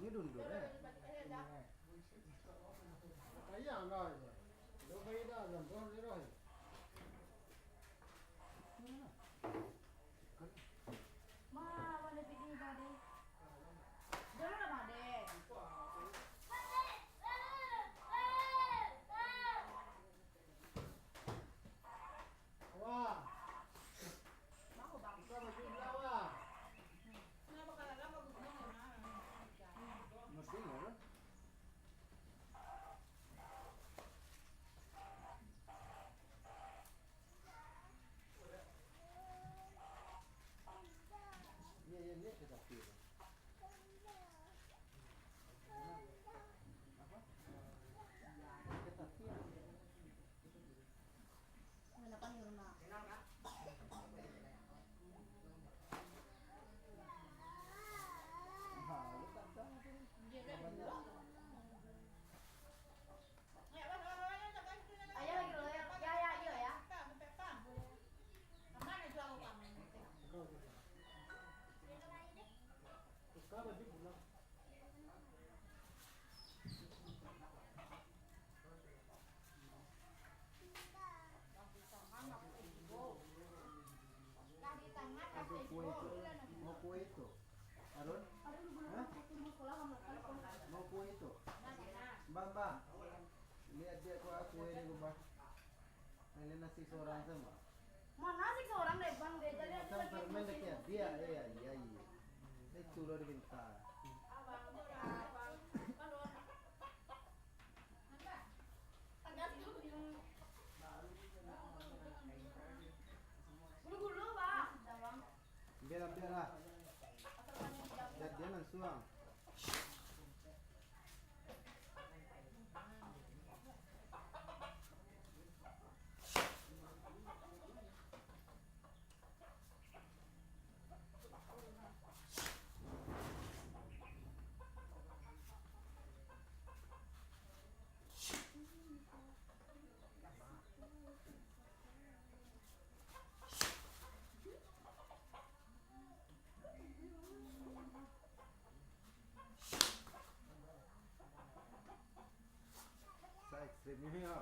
Ini dundur ya. Kaya enggak itu. Lo beda dan tuh zero. Ma, wala bigay ba de? Dalo na ba de? Wah, Bako ba? kita berjumlah wah. Mesti nggak? Iya iya ini kita pilih. Apa? Kita pilih. Wala pa niyo na. Halu tak tahu. Ayo lagi lo ya. Ya iya ya. Kita berjumlah. Lagi tangan Ada kue itu. Mau kue itu. Arun? Hah? Mau kue itu? Mbak, mbak. Lihat dia kue ini mbak. Ini nasi seorang sama. Mana sih seorang deh bang dia jadi Kan permen dekat dia, iya iya iya. Itu loh diminta. Gulu-gulu bang. Biar biar lah. Biar dia langsung. Saya ekstrim ini ya.